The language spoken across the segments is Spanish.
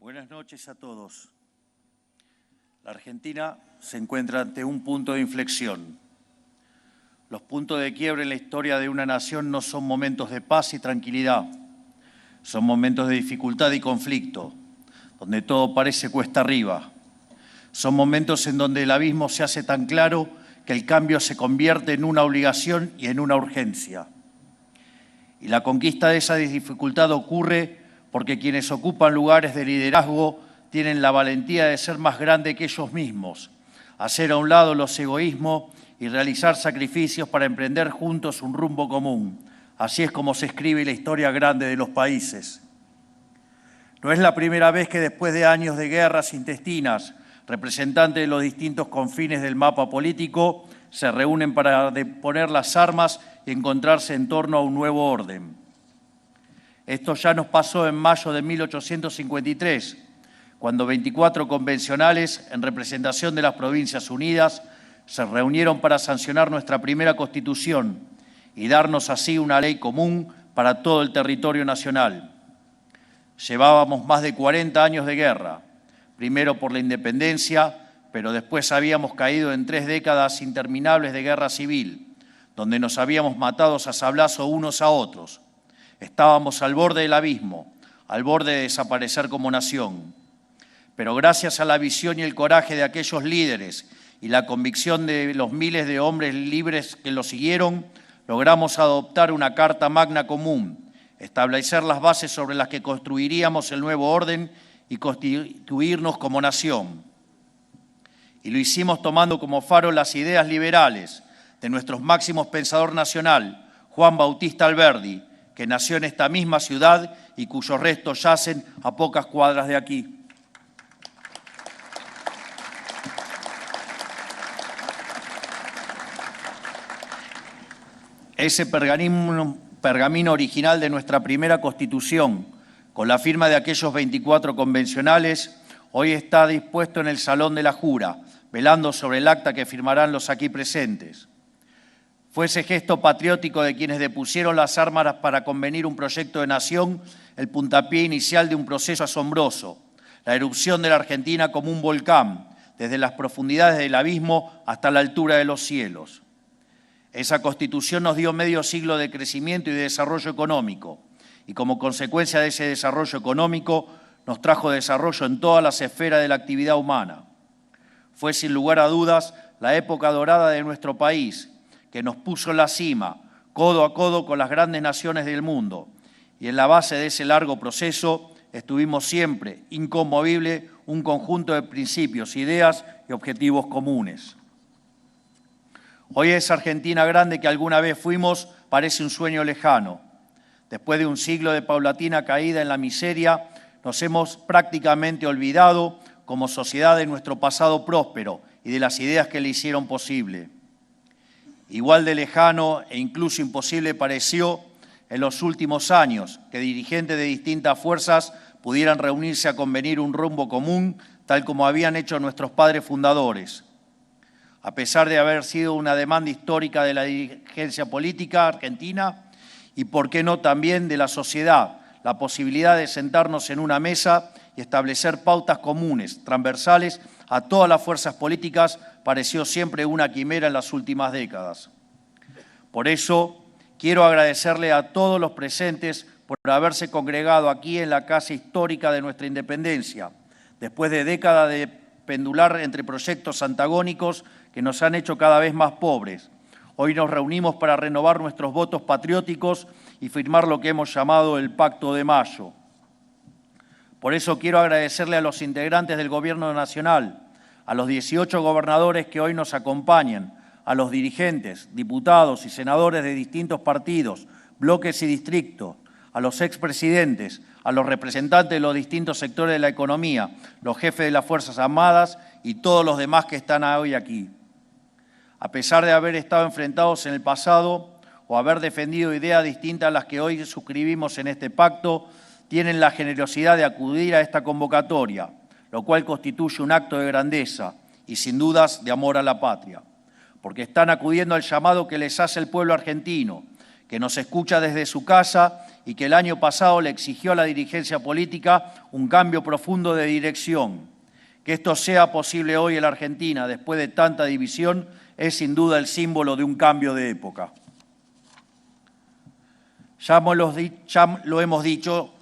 Buenas noches a todos. La Argentina se encuentra ante un punto de inflexión. Los puntos de quiebre en la historia de una nación no son momentos de paz y tranquilidad, son momentos de dificultad y conflicto, donde todo parece cuesta arriba. Son momentos en donde el abismo se hace tan claro que el cambio se convierte en una obligación y en una urgencia. Y la conquista de esa dificultad ocurre porque quienes ocupan lugares de liderazgo tienen la valentía de ser más grandes que ellos mismos, hacer a un lado los egoísmos y realizar sacrificios para emprender juntos un rumbo común. Así es como se escribe la historia grande de los países. No es la primera vez que después de años de guerras intestinas, representantes de los distintos confines del mapa político se reúnen para deponer las armas y encontrarse en torno a un nuevo orden. Esto ya nos pasó en mayo de 1853, cuando 24 convencionales, en representación de las Provincias Unidas, se reunieron para sancionar nuestra primera Constitución y darnos así una ley común para todo el territorio nacional. Llevábamos más de 40 años de guerra, primero por la independencia, pero después habíamos caído en 3 décadas interminables de guerra civil, donde nos habíamos matado a sablazo unos a otros. Estábamos al borde del abismo, al borde de desaparecer como nación. Pero gracias a la visión y el coraje de aquellos líderes y la convicción de los miles de hombres libres que lo siguieron, logramos adoptar una Carta Magna común, establecer las bases sobre las que construiríamos el nuevo orden y constituirnos como nación. Y lo hicimos tomando como faro las ideas liberales de nuestro máximo pensador nacional, Juan Bautista Alberdi, que nació en esta misma ciudad y cuyos restos yacen a pocas cuadras de aquí. Ese pergamino original de nuestra primera Constitución, con la firma de aquellos 24 convencionales, hoy está dispuesto en el Salón de la Jura, velando sobre el acta que firmarán los aquí presentes. Fue ese gesto patriótico de quienes depusieron las armas para convenir un proyecto de nación el puntapié inicial de un proceso asombroso, la erupción de la Argentina como un volcán, desde las profundidades del abismo hasta la altura de los cielos. Esa Constitución nos dio medio siglo de crecimiento y de desarrollo económico, y como consecuencia de ese desarrollo económico nos trajo desarrollo en todas las esferas de la actividad humana. Fue sin lugar a dudas la época dorada de nuestro país, que nos puso en la cima, codo a codo con las grandes naciones del mundo. Y en la base de ese largo proceso estuvimos siempre, inconmovible, un conjunto de principios, ideas y objetivos comunes. Hoy esa Argentina grande que alguna vez fuimos parece un sueño lejano. Después de un siglo de paulatina caída en la miseria, nos hemos prácticamente olvidado como sociedad de nuestro pasado próspero y de las ideas que le hicieron posible. Igual de lejano e incluso imposible pareció en los últimos años que dirigentes de distintas fuerzas pudieran reunirse a convenir un rumbo común, tal como habían hecho nuestros padres fundadores. A pesar de haber sido una demanda histórica de la dirigencia política argentina y, por qué no, también de la sociedad, la posibilidad de sentarnos en una mesa y establecer pautas comunes, transversales a todas las fuerzas políticas, pareció siempre una quimera en las últimas décadas. Por eso, quiero agradecerle a todos los presentes por haberse congregado aquí en la casa histórica de nuestra independencia, después de décadas de pendular entre proyectos antagónicos que nos han hecho cada vez más pobres. Hoy nos reunimos para renovar nuestros votos patrióticos y firmar lo que hemos llamado el Pacto de Mayo. Por eso quiero agradecerle a los integrantes del Gobierno Nacional, a los 18 gobernadores que hoy nos acompañan, a los dirigentes, diputados y senadores de distintos partidos, bloques y distritos, a los expresidentes, a los representantes de los distintos sectores de la economía, los jefes de las Fuerzas Armadas y todos los demás que están hoy aquí. A pesar de haber estado enfrentados en el pasado o haber defendido ideas distintas a las que hoy suscribimos en este pacto, tienen la generosidad de acudir a esta convocatoria, lo cual constituye un acto de grandeza y sin dudas de amor a la patria, porque están acudiendo al llamado que les hace el pueblo argentino, que nos escucha desde su casa y que el año pasado le exigió a la dirigencia política un cambio profundo de dirección. Que esto sea posible hoy en la Argentina, después de tanta división, es sin duda el símbolo de un cambio de época. Ya lo hemos dicho,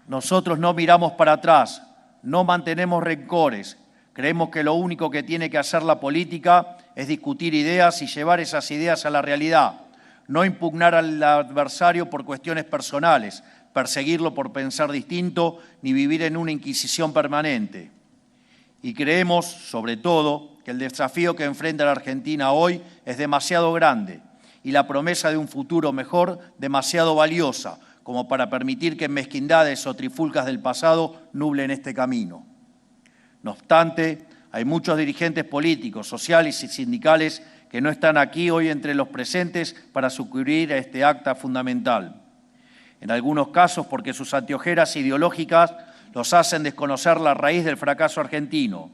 nosotros no miramos para atrás, no mantenemos rencores. Creemos que lo único que tiene que hacer la política es discutir ideas y llevar esas ideas a la realidad, no impugnar al adversario por cuestiones personales, perseguirlo por pensar distinto, ni vivir en una inquisición permanente. Y creemos, sobre todo, que el desafío que enfrenta la Argentina hoy es demasiado grande y la promesa de un futuro mejor demasiado valiosa como para permitir que mezquindades o trifulcas del pasado nublen este camino. No obstante, hay muchos dirigentes políticos, sociales y sindicales que no están aquí hoy entre los presentes para sucumbir a este acta fundamental. En algunos casos porque sus anteojeras ideológicas los hacen desconocer la raíz del fracaso argentino.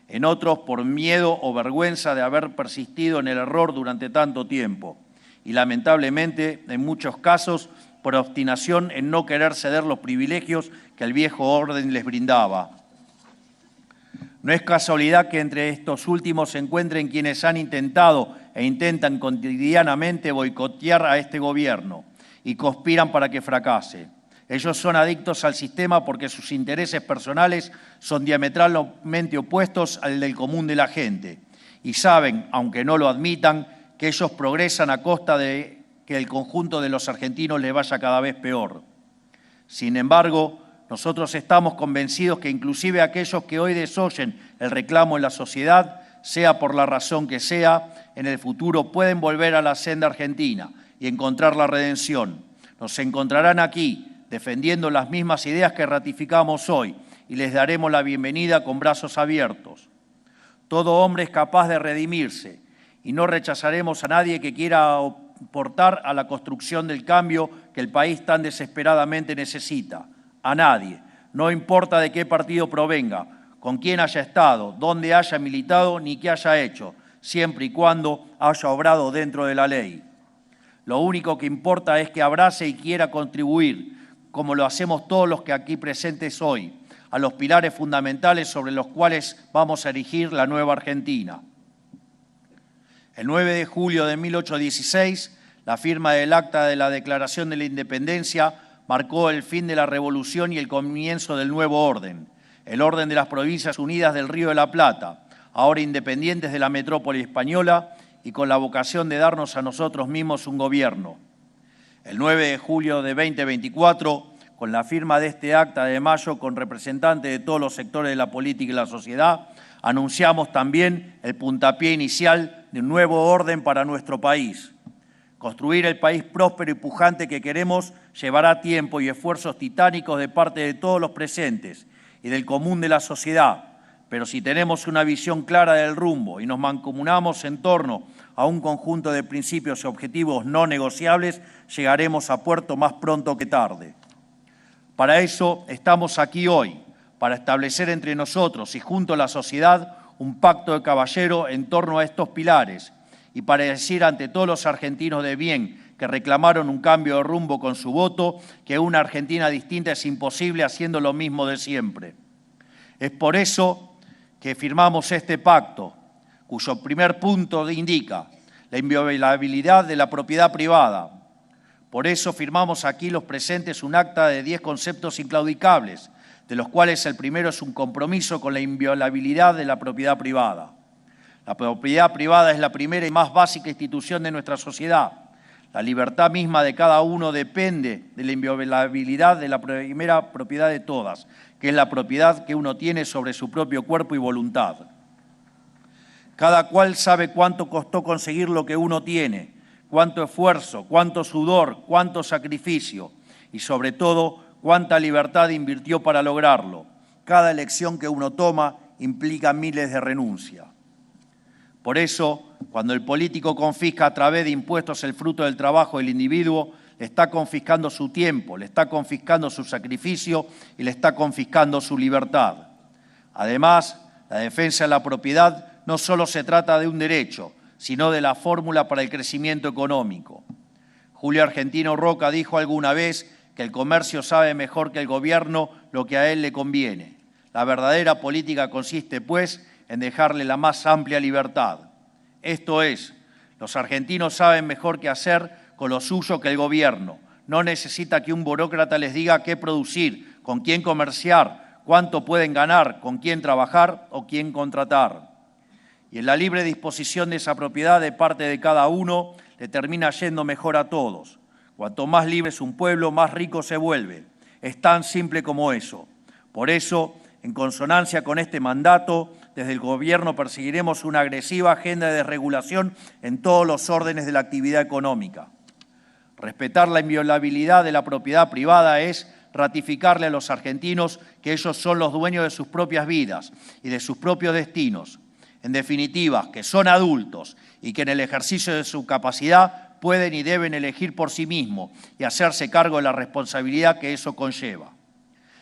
En otros por miedo o vergüenza de haber persistido en el error durante tanto tiempo. Y lamentablemente, en muchos casos, por obstinación en no querer ceder los privilegios que el viejo orden les brindaba. No es casualidad que entre estos últimos se encuentren quienes han intentado e intentan cotidianamente boicotear a este gobierno y conspiran para que fracase. Ellos son adictos al sistema porque sus intereses personales son diametralmente opuestos al del común de la gente y saben, aunque no lo admitan, que ellos progresan a costa de que el conjunto de los argentinos les vaya cada vez peor. Sin embargo, nosotros estamos convencidos que inclusive aquellos que hoy desoyen el reclamo en la sociedad, sea por la razón que sea, en el futuro pueden volver a la senda argentina y encontrar la redención. Nos encontrarán aquí, defendiendo las mismas ideas que ratificamos hoy, y les daremos la bienvenida con brazos abiertos. Todo hombre es capaz de redimirse, y no rechazaremos a nadie que quiera aportar a la construcción del cambio que el país tan desesperadamente necesita. A nadie, no importa de qué partido provenga, con quién haya estado, dónde haya militado, ni qué haya hecho, siempre y cuando haya obrado dentro de la ley. Lo único que importa es que abrace y quiera contribuir, como lo hacemos todos los que aquí presentes hoy, a los pilares fundamentales sobre los cuales vamos a erigir la nueva Argentina. El 9 de julio de 1816, la firma del Acta de la Declaración de la Independencia marcó el fin de la revolución y el comienzo del nuevo orden, el orden de las Provincias Unidas del Río de la Plata, ahora independientes de la metrópoli española y con la vocación de darnos a nosotros mismos un gobierno. El 9 de julio de 2024, con la firma de este acta de mayo con representantes de todos los sectores de la política y la sociedad, anunciamos también el puntapié inicial de un nuevo orden para nuestro país. Construir el país próspero y pujante que queremos llevará tiempo y esfuerzos titánicos de parte de todos los presentes y del común de la sociedad, pero si tenemos una visión clara del rumbo y nos mancomunamos en torno a un conjunto de principios y objetivos no negociables, llegaremos a puerto más pronto que tarde. Para eso estamos aquí hoy, para establecer entre nosotros y junto a la sociedad un pacto de caballero en torno a estos pilares y para decir ante todos los argentinos de bien que reclamaron un cambio de rumbo con su voto que una Argentina distinta es imposible haciendo lo mismo de siempre. Es por eso que firmamos este pacto, cuyo primer punto indica la inviolabilidad de la propiedad privada. Por eso firmamos aquí los presentes un acta de 10 conceptos inclaudicables, de los cuales el primero es un compromiso con la inviolabilidad de la propiedad privada. La propiedad privada es la primera y más básica institución de nuestra sociedad. La libertad misma de cada uno depende de la inviolabilidad de la primera propiedad de todas, que es la propiedad que uno tiene sobre su propio cuerpo y voluntad. Cada cual sabe cuánto costó conseguir lo que uno tiene, cuánto esfuerzo, cuánto sudor, cuánto sacrificio y sobre todo cuánta libertad invirtió para lograrlo. Cada elección que uno toma implica miles de renuncias. Por eso, cuando el político confisca a través de impuestos el fruto del trabajo del individuo, le está confiscando su tiempo, le está confiscando su sacrificio y le está confiscando su libertad. Además, la defensa de la propiedad no solo se trata de un derecho, sino de la fórmula para el crecimiento económico. Julio Argentino Roca dijo alguna vez que el comercio sabe mejor que el gobierno lo que a él le conviene. La verdadera política consiste, pues, en dejarle la más amplia libertad. Esto es, los argentinos saben mejor qué hacer con lo suyo que el gobierno. No necesita que un burócrata les diga qué producir, con quién comerciar, cuánto pueden ganar, con quién trabajar o quién contratar. Y en la libre disposición de esa propiedad de parte de cada uno le termina yendo mejor a todos. Cuanto más libre es un pueblo, más rico se vuelve. Es tan simple como eso. Por eso, en consonancia con este mandato, desde el Gobierno perseguiremos una agresiva agenda de desregulación en todos los órdenes de la actividad económica. Respetar la inviolabilidad de la propiedad privada es ratificarle a los argentinos que ellos son los dueños de sus propias vidas y de sus propios destinos. En definitiva, que son adultos y que en el ejercicio de su capacidad pueden y deben elegir por sí mismos y hacerse cargo de la responsabilidad que eso conlleva.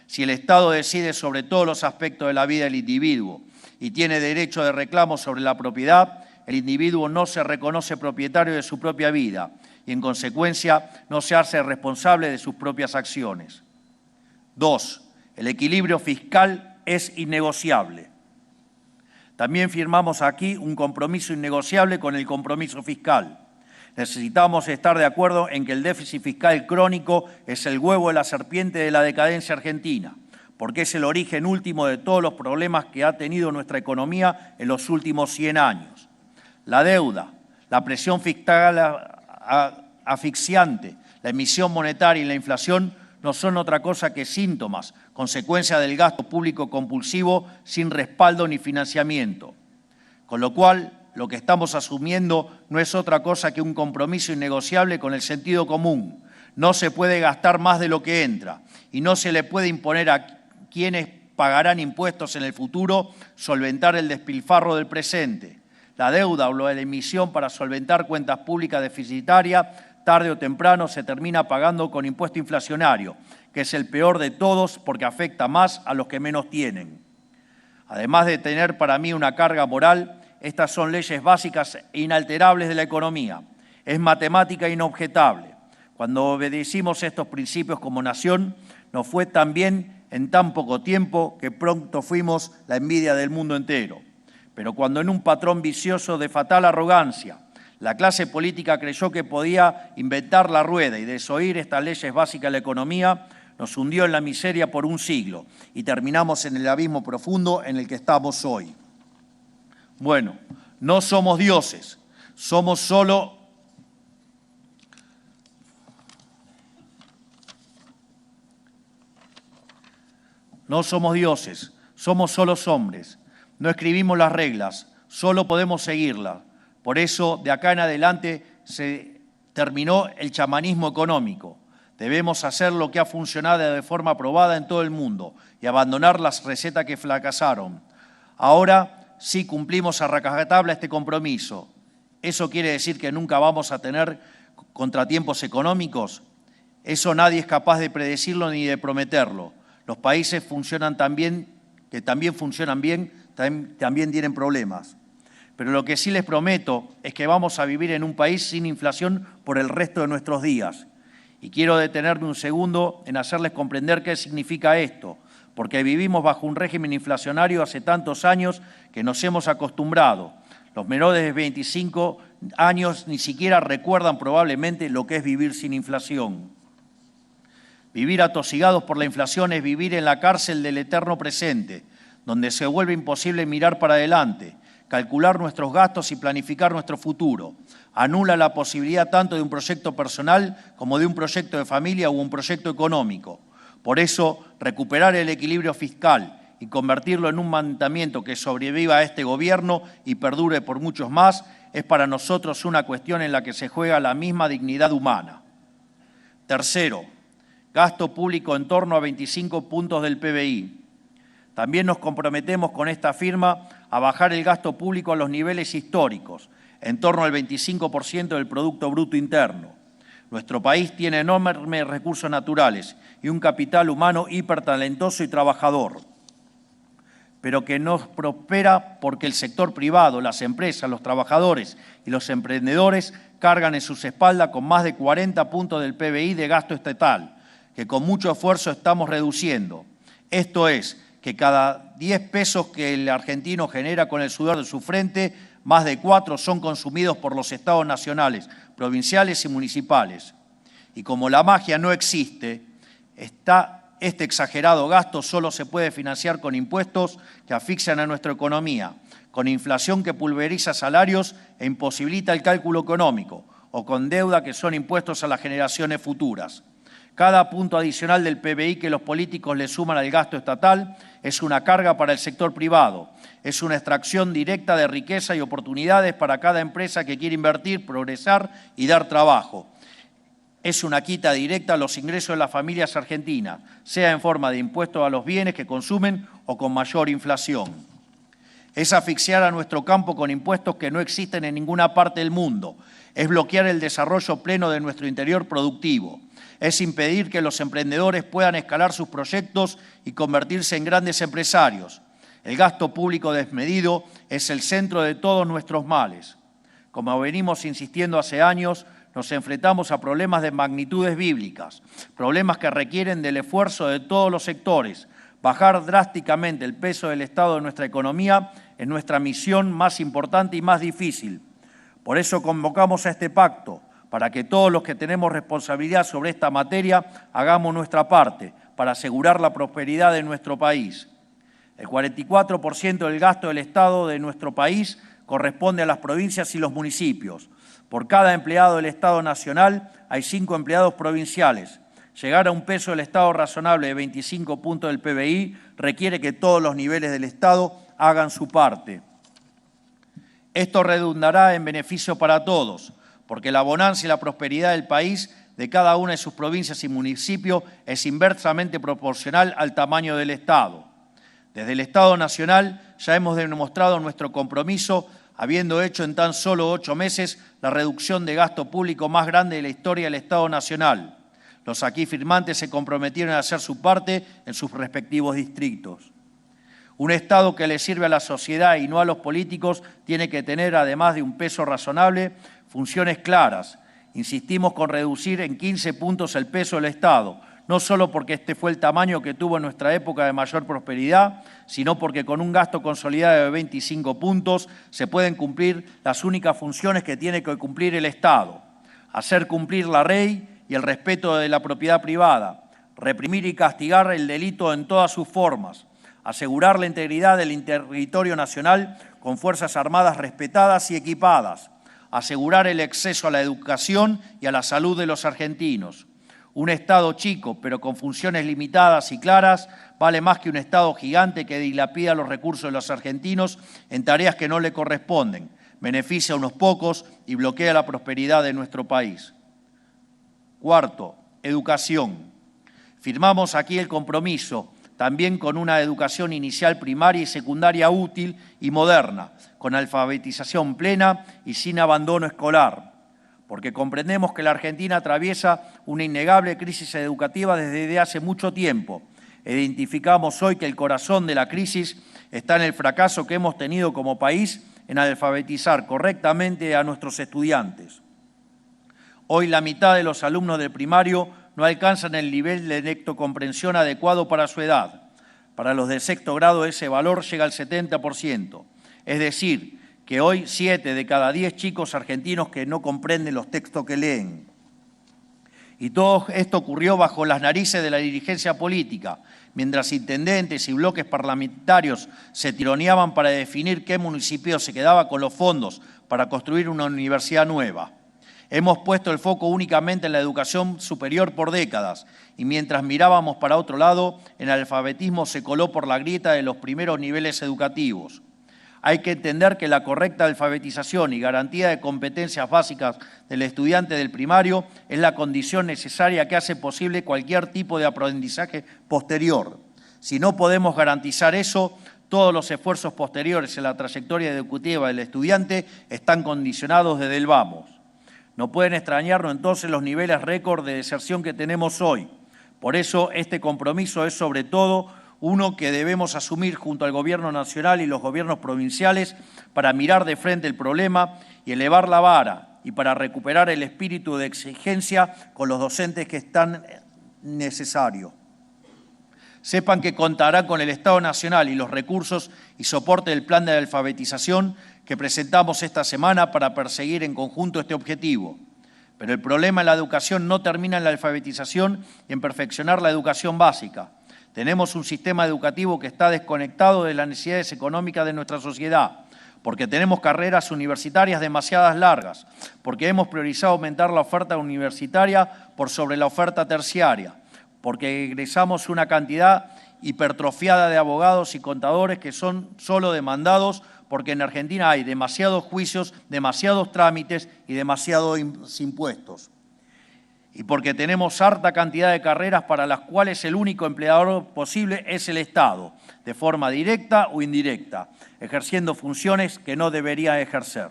Si el Estado decide sobre todos los aspectos de la vida del individuo y tiene derecho de reclamo sobre la propiedad, el individuo no se reconoce propietario de su propia vida y, en consecuencia, no se hace responsable de sus propias acciones. 2. El equilibrio fiscal es innegociable. También firmamos aquí un compromiso innegociable con el compromiso fiscal. Necesitamos estar de acuerdo en que el déficit fiscal crónico es el huevo de la serpiente de la decadencia argentina, porque es el origen último de todos los problemas que ha tenido nuestra economía en los últimos 100 años. La deuda, la presión fiscal asfixiante, la emisión monetaria y la inflación no son otra cosa que síntomas, consecuencia del gasto público compulsivo sin respaldo ni financiamiento. Con lo cual, lo que estamos asumiendo no es otra cosa que un compromiso innegociable con el sentido común. No se puede gastar más de lo que entra y no se le puede imponer a quienes pagarán impuestos en el futuro solventar el despilfarro del presente. La deuda o la emisión para solventar cuentas públicas deficitarias, tarde o temprano se termina pagando con impuesto inflacionario, que es el peor de todos porque afecta más a los que menos tienen. Además de tener para mí una carga moral, estas son leyes básicas e inalterables de la economía. Es matemática inobjetable. Cuando obedecimos estos principios como nación, nos fue tan bien en tan poco tiempo que pronto fuimos la envidia del mundo entero. Pero cuando en un patrón vicioso de fatal arrogancia, la clase política creyó que podía inventar la rueda y desoír estas leyes básicas de la economía, nos hundió en la miseria por un siglo y terminamos en el abismo profundo en el que estamos hoy. Bueno, no somos dioses, somos solo hombres. No escribimos las reglas, solo podemos seguirlas. Por eso, de acá en adelante, se terminó el chamanismo económico. Debemos hacer lo que ha funcionado de forma probada en todo el mundo y abandonar las recetas que fracasaron. Ahora sí cumplimos a rajatabla este compromiso. ¿Eso quiere decir que nunca vamos a tener contratiempos económicos? Eso nadie es capaz de predecirlo ni de prometerlo. Los países funcionan que también funcionan bien, también tienen problemas. Pero lo que sí les prometo es que vamos a vivir en un país sin inflación por el resto de nuestros días. Y quiero detenerme un segundo en hacerles comprender qué significa esto, porque vivimos bajo un régimen inflacionario hace tantos años que nos hemos acostumbrado. Los menores de 25 años ni siquiera recuerdan probablemente lo que es vivir sin inflación. Vivir atosigados por la inflación es vivir en la cárcel del eterno presente, donde se vuelve imposible mirar para adelante, calcular nuestros gastos y planificar nuestro futuro. Anula la posibilidad tanto de un proyecto personal como de un proyecto de familia o un proyecto económico. Por eso, recuperar el equilibrio fiscal y convertirlo en un mandamiento que sobreviva a este gobierno y perdure por muchos más es para nosotros una cuestión en la que se juega la misma dignidad humana. Tercero, gasto público en torno a 25 puntos del PBI. También nos comprometemos con esta firma a bajar el gasto público a los niveles históricos, en torno al 25% del Producto Bruto Interno. Nuestro país tiene enormes recursos naturales y un capital humano hipertalentoso y trabajador. pero que no prospera porque el sector privado, las empresas, los trabajadores y los emprendedores cargan en sus espaldas con más de 40 puntos del PBI de gasto estatal, que con mucho esfuerzo estamos reduciendo. Esto es, que cada 10 pesos que el argentino genera con el sudor de su frente, más de 4 son consumidos por los estados nacionales, provinciales y municipales. Y como la magia no existe, este exagerado gasto solo se puede financiar con impuestos que asfixian a nuestra economía, con inflación que pulveriza salarios e imposibilita el cálculo económico, o con deuda que son impuestos a las generaciones futuras. Cada punto adicional del PBI que los políticos le suman al gasto estatal es una carga para el sector privado, es una extracción directa de riqueza y oportunidades para cada empresa que quiere invertir, progresar y dar trabajo. Es una quita directa a los ingresos de las familias argentinas, sea en forma de impuestos a los bienes que consumen o con mayor inflación. Es asfixiar a nuestro campo con impuestos que no existen en ninguna parte del mundo. Es bloquear el desarrollo pleno de nuestro interior productivo. Es impedir que los emprendedores puedan escalar sus proyectos y convertirse en grandes empresarios. El gasto público desmedido es el centro de todos nuestros males. Como venimos insistiendo hace años, nos enfrentamos a problemas de magnitudes bíblicas, problemas que requieren del esfuerzo de todos los sectores. Bajar drásticamente el peso del Estado en nuestra economía es nuestra misión más importante y más difícil. Por eso convocamos a este pacto, para que todos los que tenemos responsabilidad sobre esta materia hagamos nuestra parte para asegurar la prosperidad de nuestro país. El 44% del gasto del Estado de nuestro país corresponde a las provincias y los municipios. Por cada empleado del Estado nacional hay 5 empleados provinciales. Llegar a un peso del Estado razonable de 25 puntos del PBI requiere que todos los niveles del Estado hagan su parte. Esto redundará en beneficio para todos, porque la bonanza y la prosperidad del país, de cada una de sus provincias y municipios, es inversamente proporcional al tamaño del Estado. Desde el Estado Nacional ya hemos demostrado nuestro compromiso, habiendo hecho en tan solo 8 meses la reducción de gasto público más grande de la historia del Estado Nacional. Los aquí firmantes se comprometieron a hacer su parte en sus respectivos distritos. Un Estado que le sirve a la sociedad y no a los políticos tiene que tener, además de un peso razonable, funciones claras. Insistimos con reducir en 15 puntos el peso del Estado, no solo porque este fue el tamaño que tuvo en nuestra época de mayor prosperidad, sino porque con un gasto consolidado de 25 puntos se pueden cumplir las únicas funciones que tiene que cumplir el Estado: hacer cumplir la ley y el respeto de la propiedad privada, reprimir y castigar el delito en todas sus formas, asegurar la integridad del territorio nacional con fuerzas armadas respetadas y equipadas, asegurar el acceso a la educación y a la salud de los argentinos. Un Estado chico, pero con funciones limitadas y claras, vale más que un Estado gigante que dilapida los recursos de los argentinos en tareas que no le corresponden, beneficia a unos pocos y bloquea la prosperidad de nuestro país. Cuarto, educación. Firmamos aquí el compromiso también con una educación inicial, primaria y secundaria útil y moderna, con alfabetización plena y sin abandono escolar, porque comprendemos que la Argentina atraviesa una innegable crisis educativa desde hace mucho tiempo. Identificamos hoy que el corazón de la crisis está en el fracaso que hemos tenido como país en alfabetizar correctamente a nuestros estudiantes. Hoy la mitad de los alumnos del primario no alcanzan el nivel de lectocomprensión adecuado para su edad. Para los de sexto grado ese valor llega al 70%. Es decir, que hoy 7 de cada 10 chicos argentinos que no comprenden los textos que leen. Y todo esto ocurrió bajo las narices de la dirigencia política, mientras intendentes y bloques parlamentarios se tironeaban para definir qué municipio se quedaba con los fondos para construir una universidad nueva. Hemos puesto el foco únicamente en la educación superior por décadas y mientras mirábamos para otro lado, el alfabetismo se coló por la grieta de los primeros niveles educativos. Hay que entender que la correcta alfabetización y garantía de competencias básicas del estudiante del primario es la condición necesaria que hace posible cualquier tipo de aprendizaje posterior. Si no podemos garantizar eso, todos los esfuerzos posteriores en la trayectoria educativa del estudiante están condicionados desde el vamos. No pueden extrañarnos entonces los niveles récord de deserción que tenemos hoy. Por eso este compromiso es sobre todo Uno que debemos asumir junto al Gobierno nacional y los gobiernos provinciales para mirar de frente el problema y elevar la vara y para recuperar el espíritu de exigencia con los docentes que están necesarios. Sepan que contarán con el Estado Nacional y los recursos y soporte del plan de alfabetización que presentamos esta semana para perseguir en conjunto este objetivo. Pero el problema en la educación no termina en la alfabetización y en perfeccionar la educación básica. Tenemos un sistema educativo que está desconectado de las necesidades económicas de nuestra sociedad, porque tenemos carreras universitarias demasiadas largas, porque hemos priorizado aumentar la oferta universitaria por sobre la oferta terciaria, porque egresamos una cantidad hipertrofiada de abogados y contadores que son solo demandados porque en Argentina hay demasiados juicios, demasiados trámites y demasiados impuestos. Y porque tenemos harta cantidad de carreras para las cuales el único empleador posible es el Estado, de forma directa o indirecta, ejerciendo funciones que no debería ejercer.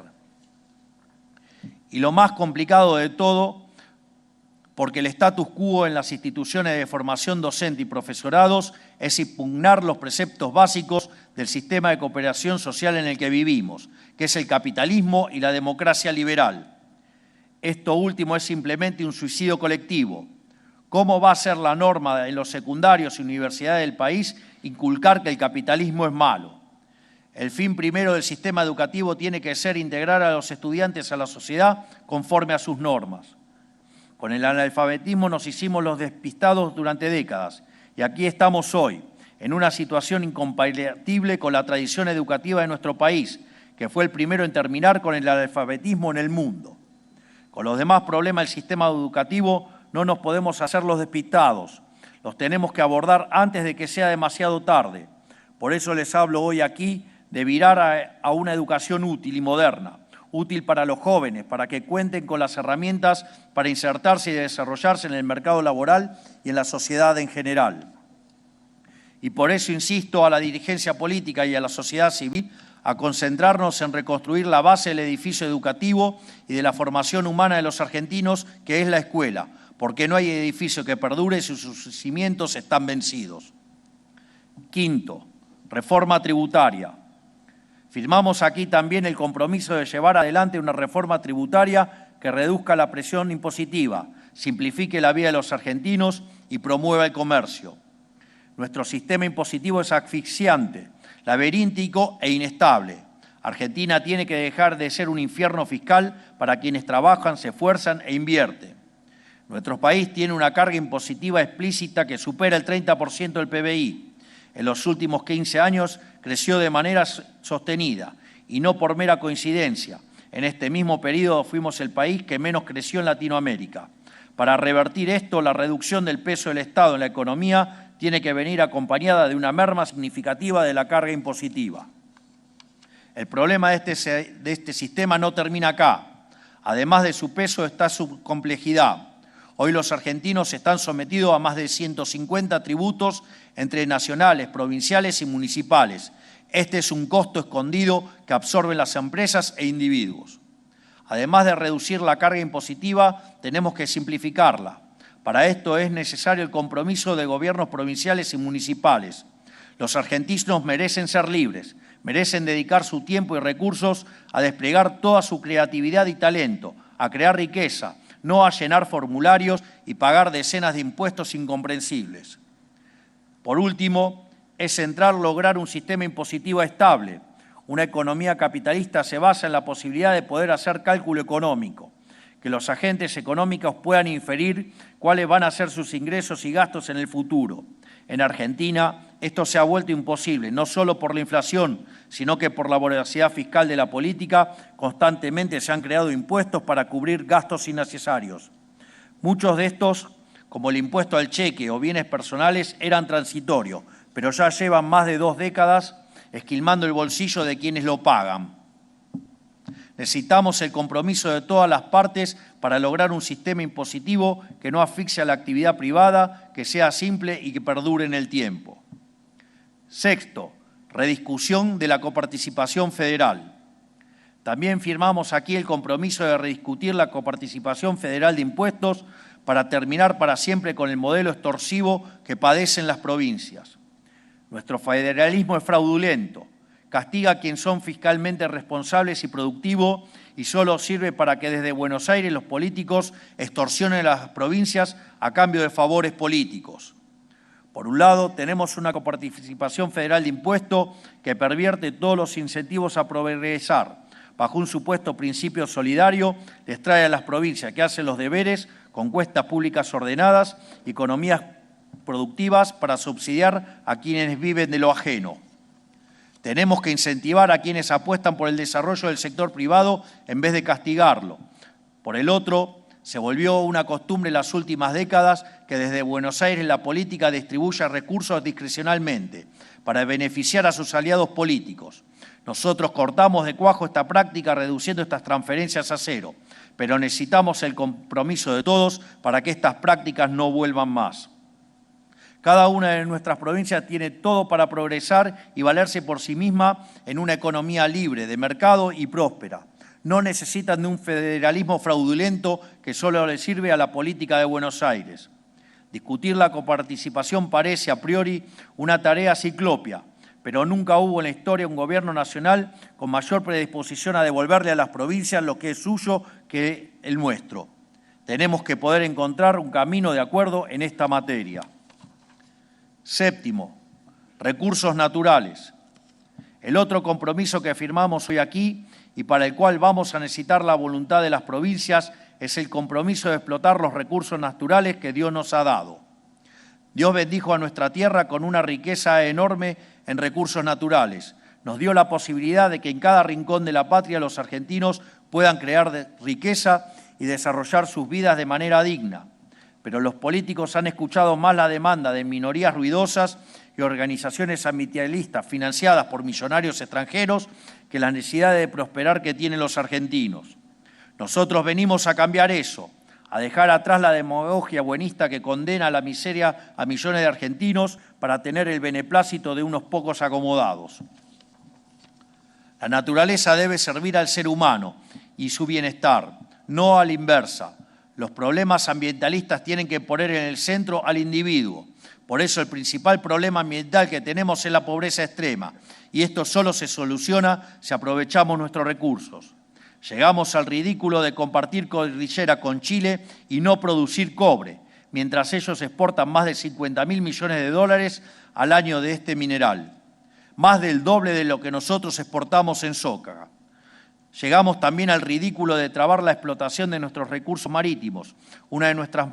Y lo más complicado de todo, porque el status quo en las instituciones de formación docente y profesorados es impugnar los preceptos básicos del sistema de cooperación social en el que vivimos, que es el capitalismo y la democracia liberal. Esto último es simplemente un suicidio colectivo. ¿Cómo va a ser la norma en los secundarios y universidades del país inculcar que el capitalismo es malo? El fin primero del sistema educativo tiene que ser integrar a los estudiantes a la sociedad conforme a sus normas. Con el analfabetismo nos hicimos los despistados durante décadas y aquí estamos hoy, en una situación incompatible con la tradición educativa de nuestro país, que fue el primero en terminar con el analfabetismo en el mundo. Con los demás problemas del sistema educativo no nos podemos hacer los despistados. Los tenemos que abordar antes de que sea demasiado tarde. Por eso les hablo hoy aquí de virar a una educación útil y moderna, útil para los jóvenes, para que cuenten con las herramientas para insertarse y desarrollarse en el mercado laboral y en la sociedad en general. Y por eso insisto a la dirigencia política y a la sociedad civil a concentrarnos en reconstruir la base del edificio educativo y de la formación humana de los argentinos, que es la escuela, porque no hay edificio que perdure si sus cimientos están vencidos. Quinto, reforma tributaria. Firmamos aquí también el compromiso de llevar adelante una reforma tributaria que reduzca la presión impositiva, simplifique la vida de los argentinos y promueva el comercio. Nuestro sistema impositivo es asfixiante, laberíntico e inestable. Argentina tiene que dejar de ser un infierno fiscal para quienes trabajan, se esfuerzan e invierten. Nuestro país tiene una carga impositiva explícita que supera el 30% del PBI. En los últimos 15 años creció de manera sostenida y no por mera coincidencia. En este mismo periodo fuimos el país que menos creció en Latinoamérica. Para revertir esto, la reducción del peso del Estado en la economía tiene que venir acompañada de una merma significativa de la carga impositiva. El problema de este sistema no termina acá. Además de su peso está su complejidad. Hoy los argentinos están sometidos a más de 150 tributos entre nacionales, provinciales y municipales. Este es un costo escondido que absorben las empresas e individuos. Además de reducir la carga impositiva, tenemos que simplificarla. Para esto es necesario el compromiso de gobiernos provinciales y municipales. Los argentinos merecen ser libres, merecen dedicar su tiempo y recursos a desplegar toda su creatividad y talento, a crear riqueza, no a llenar formularios y pagar decenas de impuestos incomprensibles. Por último, es central lograr un sistema impositivo estable. Una economía capitalista se basa en la posibilidad de poder hacer cálculo económico, que los agentes económicos puedan inferir cuáles van a ser sus ingresos y gastos en el futuro. En Argentina, esto se ha vuelto imposible, no solo por la inflación, sino que por la voracidad fiscal de la política, constantemente se han creado impuestos para cubrir gastos innecesarios. Muchos de estos, como el impuesto al cheque o bienes personales, eran transitorios, pero ya llevan más de 2 décadas esquilmando el bolsillo de quienes lo pagan. Necesitamos el compromiso de todas las partes para lograr un sistema impositivo que no asfixie a la actividad privada, que sea simple y que perdure en el tiempo. Sexto, rediscusión de la coparticipación federal. También firmamos aquí el compromiso de rediscutir la coparticipación federal de impuestos para terminar para siempre con el modelo extorsivo que padecen las provincias. Nuestro federalismo es fraudulento, castiga a quienes son fiscalmente responsables y productivos y solo sirve para que desde Buenos Aires los políticos extorsionen a las provincias a cambio de favores políticos. Por un lado, tenemos una coparticipación federal de impuestos que pervierte todos los incentivos a progresar. Bajo un supuesto principio solidario, les trae a las provincias que hacen los deberes con cuentas públicas ordenadas y economías productivas para subsidiar a quienes viven de lo ajeno. Tenemos que incentivar a quienes apuestan por el desarrollo del sector privado en vez de castigarlo. Por el otro, se volvió una costumbre en las últimas décadas que desde Buenos Aires la política distribuya recursos discrecionalmente para beneficiar a sus aliados políticos. Nosotros cortamos de cuajo esta práctica reduciendo estas transferencias a cero, pero necesitamos el compromiso de todos para que estas prácticas no vuelvan más. Cada una de nuestras provincias tiene todo para progresar y valerse por sí misma en una economía libre, de mercado y próspera. No necesitan de un federalismo fraudulento que solo le sirve a la política de Buenos Aires. Discutir la coparticipación parece a priori una tarea ciclópea, pero nunca hubo en la historia un gobierno nacional con mayor predisposición a devolverle a las provincias lo que es suyo que el nuestro. Tenemos que poder encontrar un camino de acuerdo en esta materia. Séptimo, recursos naturales. El otro compromiso que firmamos hoy aquí y para el cual vamos a necesitar la voluntad de las provincias es el compromiso de explotar los recursos naturales que Dios nos ha dado. Dios bendijo a nuestra tierra con una riqueza enorme en recursos naturales. Nos dio la posibilidad de que en cada rincón de la patria los argentinos puedan crear riqueza y desarrollar sus vidas de manera digna. Pero los políticos han escuchado más la demanda de minorías ruidosas y organizaciones ambientalistas financiadas por millonarios extranjeros que la necesidad de prosperar que tienen los argentinos. Nosotros venimos a cambiar eso, a dejar atrás la demagogia buenista que condena a la miseria a millones de argentinos para tener el beneplácito de unos pocos acomodados. La naturaleza debe servir al ser humano y su bienestar, no a la inversa. Los problemas ambientalistas tienen que poner en el centro al individuo. Por eso el principal problema ambiental que tenemos es la pobreza extrema, y esto solo se soluciona si aprovechamos nuestros recursos. Llegamos al ridículo de compartir cordillera con Chile y no producir cobre, mientras ellos exportan más de 50.000 millones de dólares al año de este mineral, más del doble de lo que nosotros exportamos en soja. Llegamos también al ridículo de trabar la explotación de nuestros recursos marítimos, una de nuestras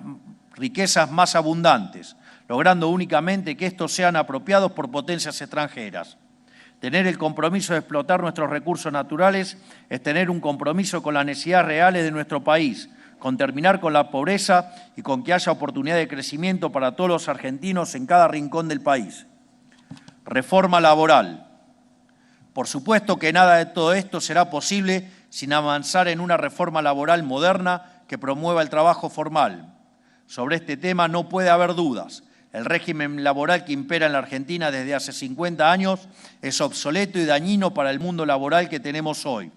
riquezas más abundantes, logrando únicamente que estos sean apropiados por potencias extranjeras. Tener el compromiso de explotar nuestros recursos naturales es tener un compromiso con las necesidades reales de nuestro país, con terminar con la pobreza y con que haya oportunidad de crecimiento para todos los argentinos en cada rincón del país. Reforma laboral. Por supuesto que nada de todo esto será posible sin avanzar en una reforma laboral moderna que promueva el trabajo formal. Sobre este tema no puede haber dudas. El régimen laboral que impera en la Argentina desde hace 50 años es obsoleto y dañino para el mundo laboral que tenemos hoy.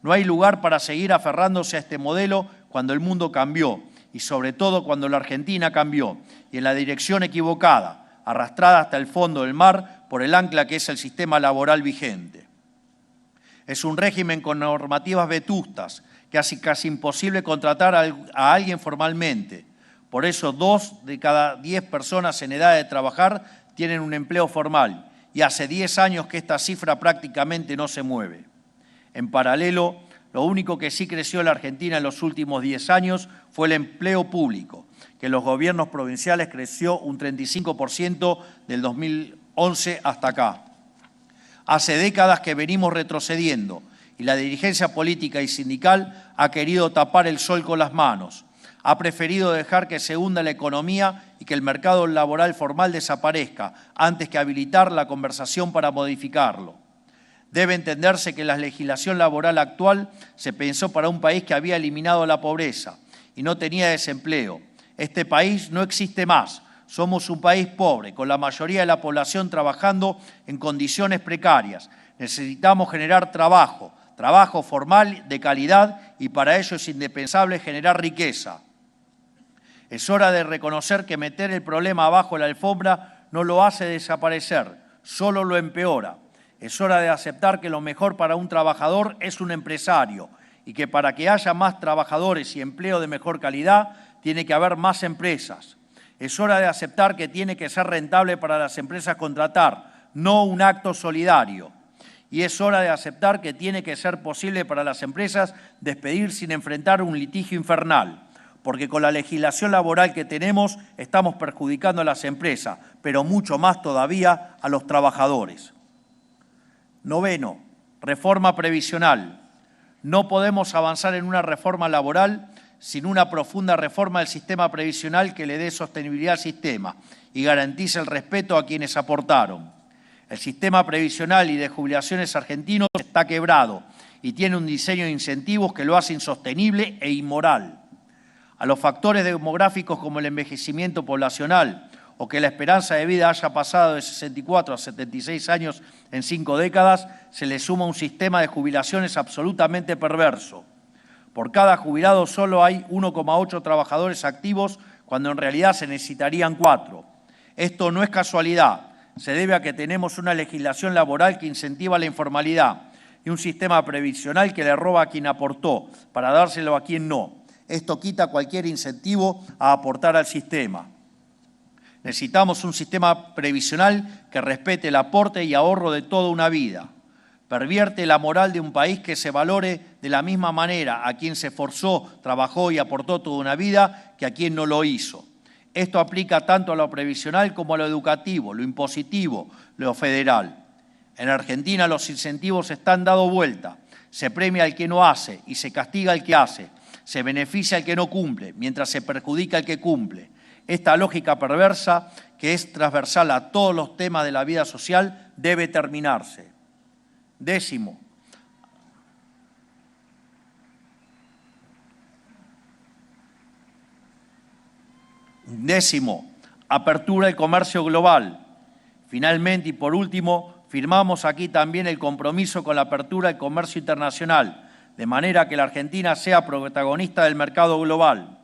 No hay lugar para seguir aferrándose a este modelo cuando el mundo cambió y sobre todo cuando la Argentina cambió y en la dirección equivocada, arrastrada hasta el fondo del mar por el ancla que es el sistema laboral vigente. Es un régimen con normativas vetustas que hace casi imposible contratar a alguien formalmente. Por eso 2 de cada 10 personas en edad de trabajar tienen un empleo formal y hace 10 años que esta cifra prácticamente no se mueve. En paralelo, lo único que sí creció en la Argentina en los últimos 10 años fue el empleo público, que en los gobiernos provinciales creció un 35% del 2011 hasta acá. Hace décadas que venimos retrocediendo y la dirigencia política y sindical ha querido tapar el sol con las manos. Ha preferido dejar que se hunda la economía y que el mercado laboral formal desaparezca antes que habilitar la conversación para modificarlo. Debe entenderse que la legislación laboral actual se pensó para un país que había eliminado la pobreza y no tenía desempleo. Este país no existe más. Somos un país pobre, con la mayoría de la población trabajando en condiciones precarias. Necesitamos generar trabajo formal de calidad y para ello es indispensable generar riqueza. Es hora de reconocer que meter el problema abajo de la alfombra no lo hace desaparecer, solo lo empeora. Es hora de aceptar que lo mejor para un trabajador es un empresario y que para que haya más trabajadores y empleo de mejor calidad, tiene que haber más empresas. Es hora de aceptar que tiene que ser rentable para las empresas contratar, no un acto solidario. Y es hora de aceptar que tiene que ser posible para las empresas despedir sin enfrentar un litigio infernal, porque con la legislación laboral que tenemos estamos perjudicando a las empresas, pero mucho más todavía a los trabajadores. Noveno, reforma previsional. No podemos avanzar en una reforma laboral sin una profunda reforma del sistema previsional que le dé sostenibilidad al sistema y garantice el respeto a quienes aportaron. El sistema previsional y de jubilaciones argentino está quebrado y tiene un diseño de incentivos que lo hace insostenible e inmoral. A los factores demográficos como el envejecimiento poblacional o que la esperanza de vida haya pasado de 64 a 76 años en 5 décadas, se le suma un sistema de jubilaciones absolutamente perverso. Por cada jubilado solo hay 1,8 trabajadores activos, cuando en realidad se necesitarían 4. Esto no es casualidad, se debe a que tenemos una legislación laboral que incentiva la informalidad y un sistema previsional que le roba a quien aportó para dárselo a quien no. Esto quita cualquier incentivo a aportar al sistema. Necesitamos un sistema previsional que respete el aporte y ahorro de toda una vida. Pervierte la moral de un país que se valore de la misma manera a quien se esforzó, trabajó y aportó toda una vida que a quien no lo hizo. Esto aplica tanto a lo previsional como a lo educativo, lo impositivo, lo federal. En Argentina los incentivos están dando vuelta. Se premia al que no hace y se castiga al que hace. Se beneficia al que no cumple, mientras se perjudica al que cumple. Esta lógica perversa, que es transversal a todos los temas de la vida social, debe terminarse. Décimo, apertura del comercio global. Finalmente y por último, firmamos aquí también el compromiso con la apertura del comercio internacional, de manera que la Argentina sea protagonista del mercado global.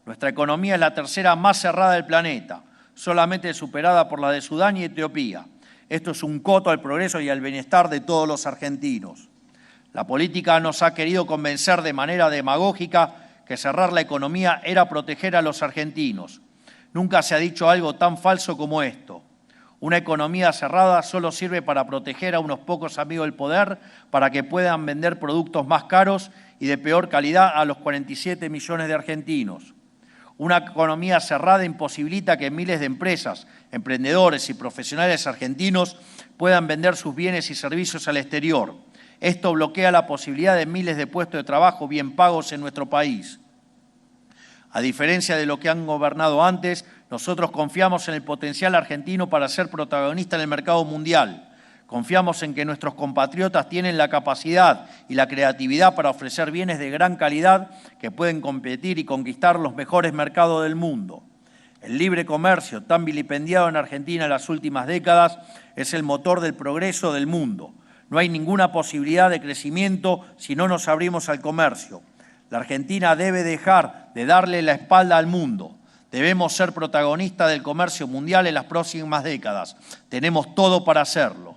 Nuestra economía es la tercera más cerrada del planeta, solamente superada por la de Sudán y Etiopía. Esto es un coto al progreso y al bienestar de todos los argentinos. La política nos ha querido convencer de manera demagógica que cerrar la economía era proteger a los argentinos. Nunca se ha dicho algo tan falso como esto. Una economía cerrada solo sirve para proteger a unos pocos amigos del poder para que puedan vender productos más caros y de peor calidad a los 47 millones de argentinos. Una economía cerrada imposibilita que miles de empresas, emprendedores y profesionales argentinos puedan vender sus bienes y servicios al exterior. Esto bloquea la posibilidad de miles de puestos de trabajo bien pagos en nuestro país. A diferencia de lo que han gobernado antes, nosotros confiamos en el potencial argentino para ser protagonista en el mercado mundial. Confiamos en que nuestros compatriotas tienen la capacidad y la creatividad para ofrecer bienes de gran calidad que pueden competir y conquistar los mejores mercados del mundo. El libre comercio, tan vilipendiado en Argentina en las últimas décadas, es el motor del progreso del mundo. No hay ninguna posibilidad de crecimiento si no nos abrimos al comercio. La Argentina debe dejar de darle la espalda al mundo. Debemos ser protagonistas del comercio mundial en las próximas décadas. Tenemos todo para hacerlo.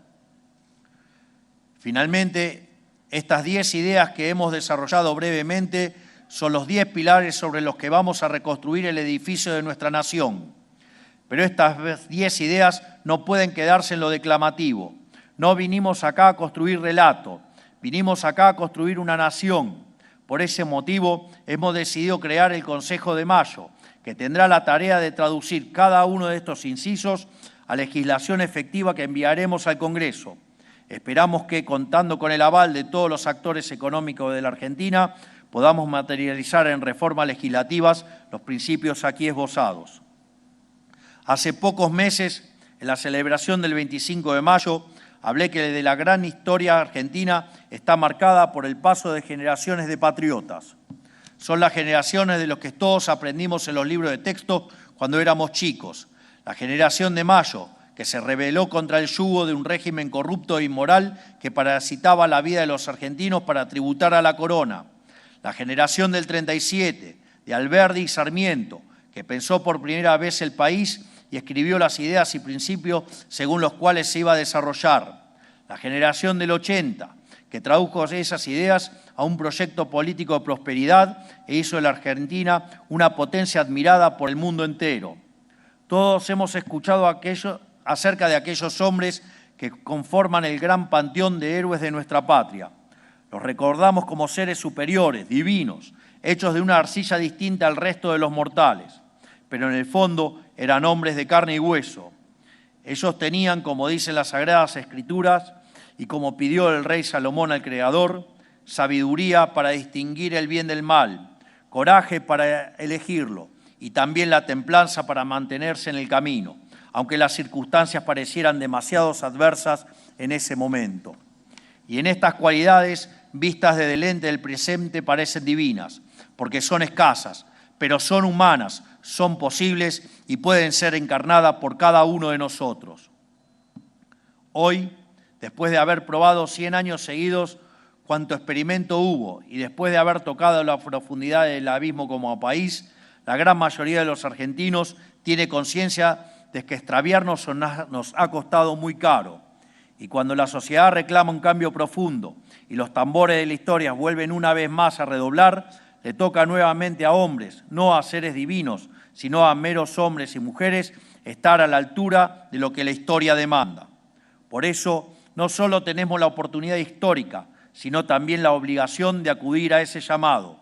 Finalmente, estas 10 ideas que hemos desarrollado brevemente son los 10 pilares sobre los que vamos a reconstruir el edificio de nuestra nación. Pero estas 10 ideas no pueden quedarse en lo declamativo. No vinimos acá a construir relato, vinimos acá a construir una nación. Por ese motivo hemos decidido crear el Consejo de Mayo, que tendrá la tarea de traducir cada uno de estos incisos a legislación efectiva que enviaremos al Congreso. Esperamos que, contando con el aval de todos los actores económicos de la Argentina, podamos materializar en reformas legislativas los principios aquí esbozados. Hace pocos meses, en la celebración del 25 de mayo, hablé que de la gran historia argentina está marcada por el paso de generaciones de patriotas. Son las generaciones de los que todos aprendimos en los libros de texto cuando éramos chicos. La generación de Mayo, que se rebeló contra el yugo de un régimen corrupto e inmoral que parasitaba la vida de los argentinos para tributar a la corona. La generación del 37, de Alberdi y Sarmiento, que pensó por primera vez el país y escribió las ideas y principios según los cuales se iba a desarrollar. La generación del 80, que tradujo esas ideas a un proyecto político de prosperidad e hizo de la Argentina una potencia admirada por el mundo entero. Todos hemos escuchado acerca de aquellos hombres que conforman el gran panteón de héroes de nuestra patria. Los recordamos como seres superiores, divinos, hechos de una arcilla distinta al resto de los mortales, pero en el fondo eran hombres de carne y hueso. Ellos tenían, como dicen las Sagradas Escrituras, y como pidió el rey Salomón al Creador, sabiduría para distinguir el bien del mal, coraje para elegirlo y también la templanza para mantenerse en el camino, aunque las circunstancias parecieran demasiado adversas en ese momento. Y en estas cualidades, vistas desde el lente del presente, parecen divinas, porque son escasas, pero son humanas, son posibles y pueden ser encarnadas por cada uno de nosotros. Hoy, después de haber probado 100 años seguidos cuanto experimento hubo y después de haber tocado la profundidad del abismo como país, la gran mayoría de los argentinos tiene conciencia de que extraviarnos nos ha costado muy caro. Y cuando la sociedad reclama un cambio profundo y los tambores de la historia vuelven una vez más a redoblar, le toca nuevamente a hombres, no a seres divinos, sino a meros hombres y mujeres, estar a la altura de lo que la historia demanda. Por eso, no solo tenemos la oportunidad histórica, sino también la obligación de acudir a ese llamado,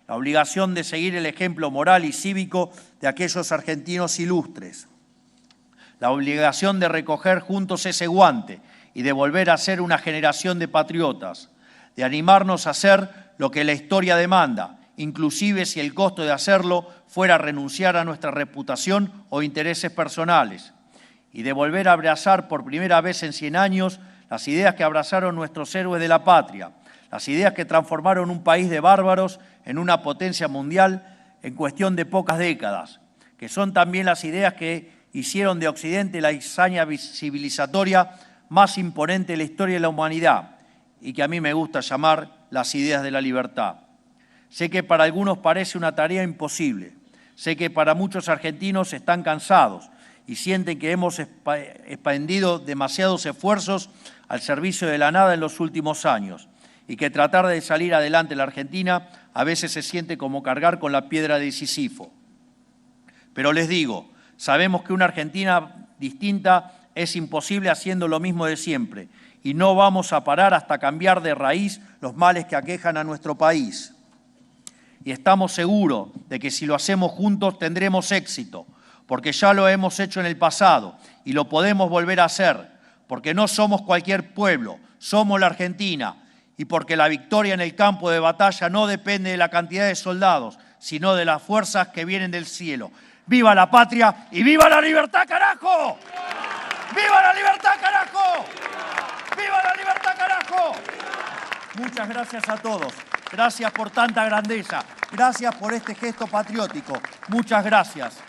la obligación de seguir el ejemplo moral y cívico de aquellos argentinos ilustres, la obligación de recoger juntos ese guante y de volver a ser una generación de patriotas, de animarnos a hacer lo que la historia demanda, inclusive si el costo de hacerlo fuera renunciar a nuestra reputación o intereses personales, y de volver a abrazar por primera vez en 100 años las ideas que abrazaron nuestros héroes de la patria, las ideas que transformaron un país de bárbaros en una potencia mundial en cuestión de pocas décadas, que son también las ideas que hicieron de Occidente la hazaña civilizatoria más imponente de la historia de la humanidad y que a mí me gusta llamar las ideas de la libertad. Sé que para algunos parece una tarea imposible, sé que para muchos argentinos están cansados y sienten que hemos expendido demasiados esfuerzos al servicio de la nada en los últimos años y que tratar de salir adelante en la Argentina a veces se siente como cargar con la piedra de Sísifo. Pero les digo, sabemos que una Argentina distinta es imposible haciendo lo mismo de siempre y no vamos a parar hasta cambiar de raíz los males que aquejan a nuestro país. Y estamos seguros de que si lo hacemos juntos tendremos éxito, porque ya lo hemos hecho en el pasado y lo podemos volver a hacer, porque no somos cualquier pueblo, somos la Argentina, y porque la victoria en el campo de batalla no depende de la cantidad de soldados, sino de las fuerzas que vienen del cielo. ¡Viva la patria y viva la libertad, carajo! ¡Viva la libertad, carajo! ¡Viva la libertad, carajo! Muchas gracias a todos. Gracias por tanta grandeza. Gracias por este gesto patriótico. Muchas gracias.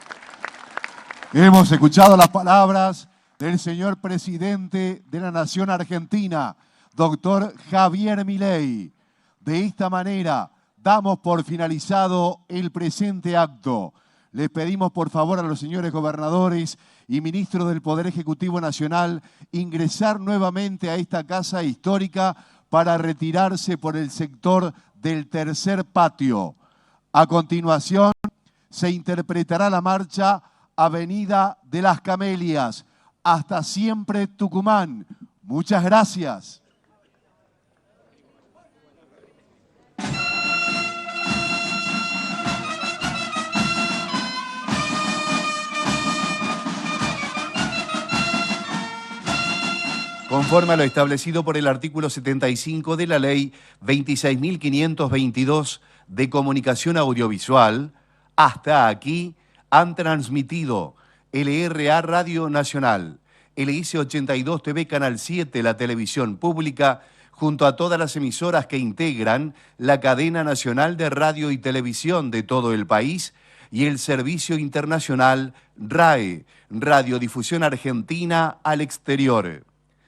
Hemos escuchado las palabras del señor presidente de la Nación Argentina, doctor Javier Milei. De esta manera, damos por finalizado el presente acto. Les pedimos por favor a los señores gobernadores y ministros del Poder Ejecutivo Nacional ingresar nuevamente a esta casa histórica para retirarse por el sector del tercer patio. A continuación, se interpretará la marcha Avenida de las Camelias. Hasta siempre, Tucumán. Muchas gracias. Conforme a lo establecido por el artículo 75 de la Ley 26.522 de Comunicación Audiovisual, hasta aquí han transmitido LRA Radio Nacional, LIC 82 TV Canal 7, la televisión pública, junto a todas las emisoras que integran la cadena nacional de radio y televisión de todo el país y el servicio internacional RAE, Radiodifusión Argentina al Exterior.